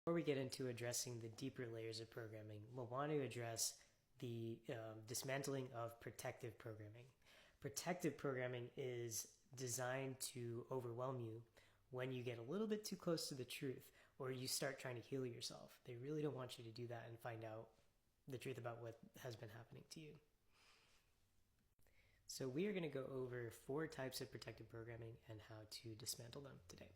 Before we get into addressing the deeper layers of programming, we'll want to address the dismantling of protective programming. Protective programming is designed to overwhelm you when you get a little bit too close to the truth or you start trying to heal yourself. They really don't want you to do that and find out the truth about what has been happening to you. So we are going to go over 4 types of protective programming and how to dismantle them today.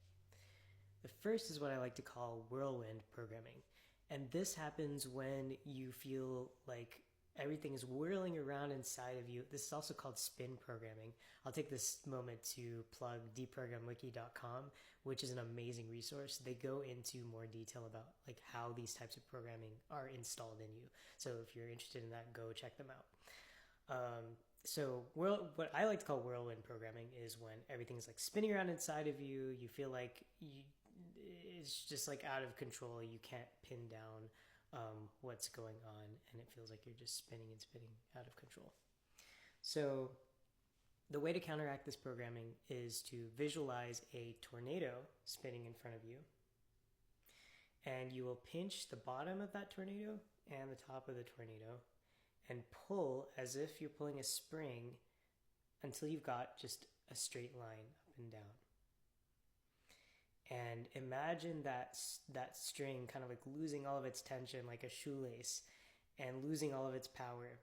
The first is what I like to call whirlwind programming. And this happens when you feel like everything is whirling around inside of you. This is also called spin programming. I'll take this moment to plug deprogramwiki.com, which is an amazing resource. They go into more detail about like how these types of programming are installed in you. So if you're interested in that, go check them out. What I like to call whirlwind programming is when everything's like spinning around inside of you. You feel like it's just like out of control. You can't pin down what's going on, and it feels like you're just spinning and spinning out of control. So the way to counteract this programming is to visualize a tornado spinning in front of you, and you will pinch the bottom of that tornado and the top of the tornado and pull as if you're pulling a spring until you've got just a straight line up and down. And imagine that string kind of like losing all of its tension like a shoelace and losing all of its power.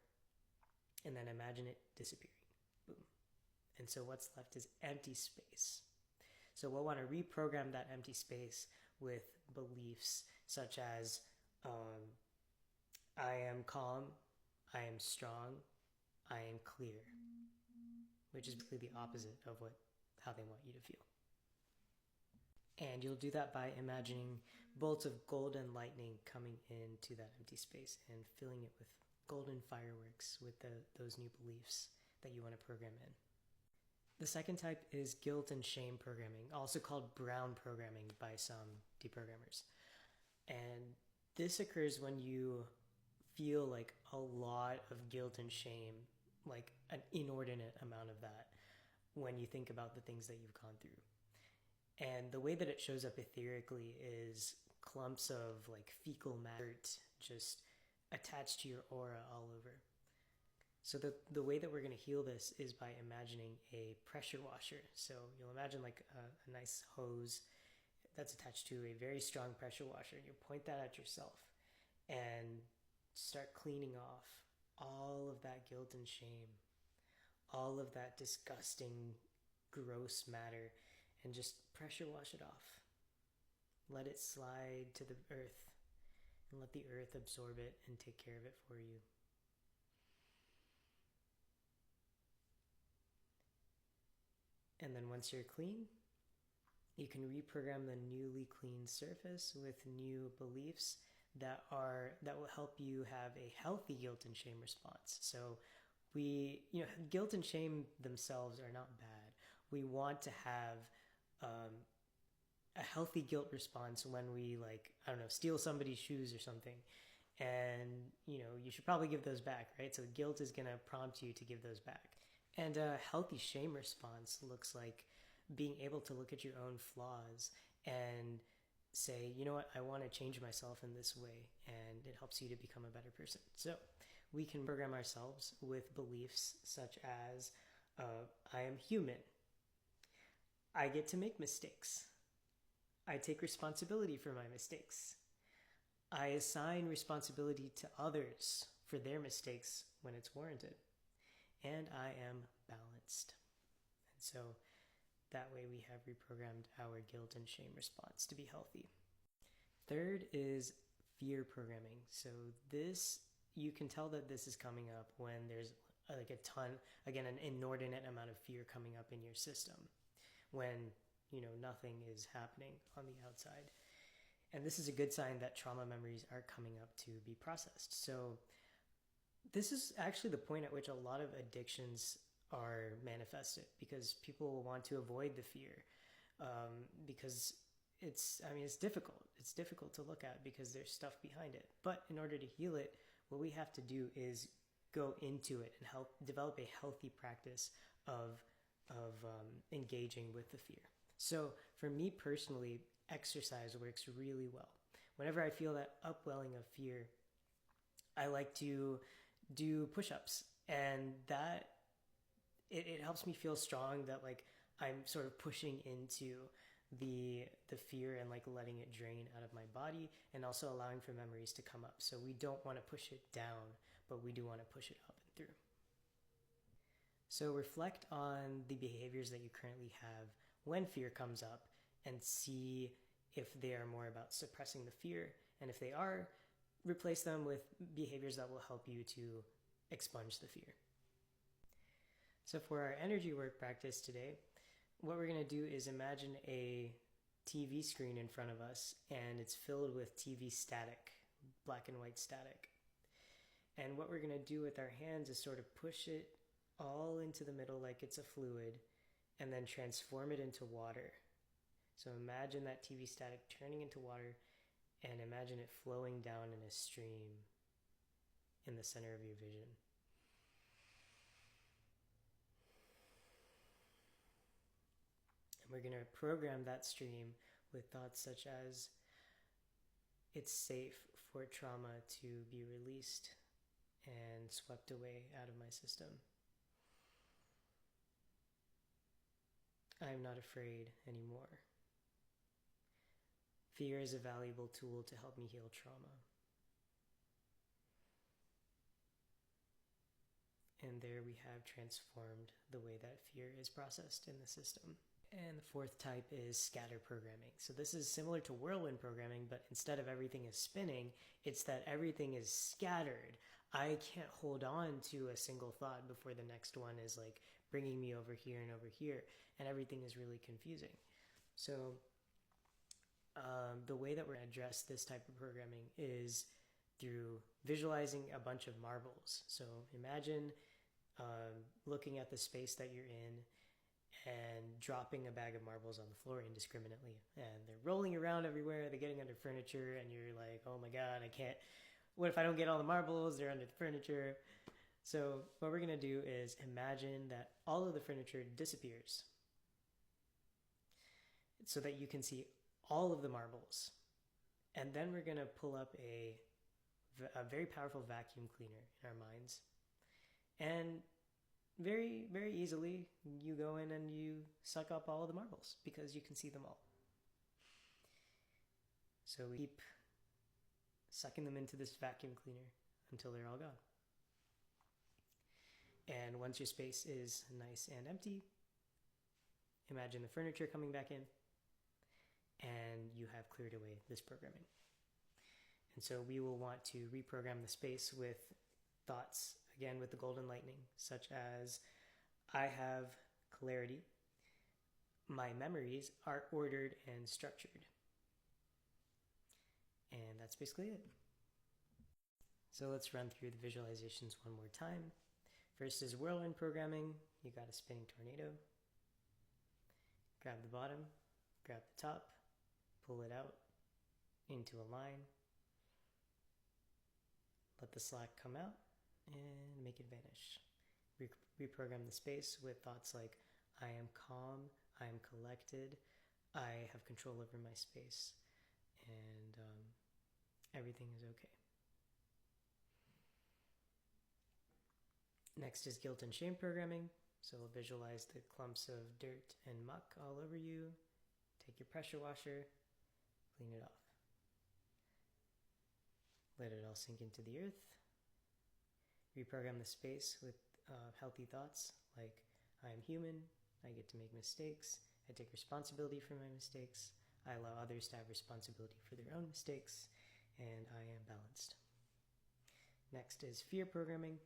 And then imagine it disappearing. Boom. And so what's left is empty space. So we'll want to reprogram that empty space with beliefs such as I am calm, I am strong, I am clear, which is basically the opposite of how they want you to feel. And you'll do that by imagining bolts of golden lightning coming into that empty space and filling it with golden fireworks with those new beliefs that you want to program in. The second type is guilt and shame programming, also called brown programming by some deprogrammers. And this occurs when you feel like a lot of guilt and shame, like an inordinate amount of that, when you think about the things that you've gone through. And the way that it shows up etherically is clumps of like fecal matter just attached to your aura all over. So the way that we're going to heal this is by imagining a pressure washer. So you'll imagine like a nice hose that's attached to a very strong pressure washer, and you point that at yourself and start cleaning off all of that guilt and shame, all of that disgusting, gross matter, and just pressure wash it off. Let it slide to the earth and let the earth absorb it and take care of it for you. And then once you're clean, you can reprogram the newly clean surface with new beliefs that will help you have a healthy guilt and shame response. So guilt and shame themselves are not bad. We want to have a healthy guilt response when we steal somebody's shoes or something, and you should probably give those back, right? So guilt is going to prompt you to give those back. And a healthy shame response looks like being able to look at your own flaws and say, you know what, I want to change myself in this way, and it helps you to become a better person. So we can program ourselves with beliefs such as I am human, I get to make mistakes, I take responsibility for my mistakes, I assign responsibility to others for their mistakes when it's warranted, and I am balanced. And so that way we have reprogrammed our guilt and shame response to be healthy. Third is fear programming. So this, you can tell that this is coming up when there's like an inordinate amount of fear coming up in your system, when nothing is happening on the outside. And this is a good sign that trauma memories are coming up to be processed. So this is actually the point at which a lot of addictions are manifested, because people will want to avoid the fear, because it's difficult. It's difficult to look at because there's stuff behind it. But in order to heal it, what we have to do is go into it and help develop a healthy practice of engaging with the fear. So for me personally, exercise works really well. whenever I feel that upwelling of fear, I like to do push-ups, and that it helps me feel strong, that like I'm sort of pushing into the fear and like letting it drain out of my body, and also allowing for memories to come up. So we don't want to push it down, but we do want to push it up and through. So reflect on the behaviors that you currently have when fear comes up, and see if they are more about suppressing the fear, and if they are, replace them with behaviors that will help you to expunge the fear. So for our energy work practice today, what we're going to do is imagine a TV screen in front of us, and it's filled with TV static, black and white static. And what we're going to do with our hands is sort of push it all into the middle like it's a fluid, and then transform it into water. So imagine that TV static turning into water, and imagine it flowing down in a stream in the center of your vision. And we're going to program that stream with thoughts such as, it's safe for trauma to be released and swept away out of my system. I am not afraid anymore. Fear is a valuable tool to help me heal trauma. And there we have transformed the way that fear is processed in the system. And the fourth type is scatter programming. So this is similar to whirlwind programming, but instead of everything is spinning, it's that everything is scattered. I can't hold on to a single thought before the next one is like bringing me over here and over here, and everything is really confusing. So the way that we're going to address this type of programming is through visualizing a bunch of marbles. So imagine looking at the space that you're in and dropping a bag of marbles on the floor indiscriminately, and they're rolling around everywhere, they're getting under furniture, and you're like, oh my god, I can't, what if I don't get all the marbles, they're under the furniture. So what we're going to do is imagine that all of the furniture disappears, so that you can see all of the marbles. And then we're going to pull up a very powerful vacuum cleaner in our minds, and very, very easily you go in and you suck up all of the marbles because you can see them all. So we keep sucking them into this vacuum cleaner until they're all gone. And once your space is nice and empty, imagine the furniture coming back in, and you have cleared away this programming. And so we will want to reprogram the space with thoughts, again with the golden lightning, such as, I have clarity, my memories are ordered and structured. And that's basically it. So let's run through the visualizations one more time. First is whirlwind programming. You got a spinning tornado. Grab the bottom, grab the top, pull it out into a line. Let the slack come out and make it vanish. Reprogram the space with thoughts like, I am calm, I am collected, I have control over my space, and everything is okay. Next is guilt and shame programming. So visualize the clumps of dirt and muck all over you. Take your pressure washer, clean it off. Let it all sink into the earth. Reprogram the space with healthy thoughts like, I am human, I get to make mistakes, I take responsibility for my mistakes, I allow others to have responsibility for their own mistakes, and I am balanced. Next is fear programming.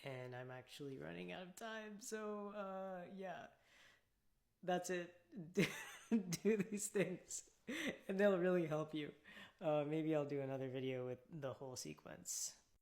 And I'm actually running out of time, so yeah, that's it. Do these things, and they'll really help you. Maybe I'll do another video with the whole sequence.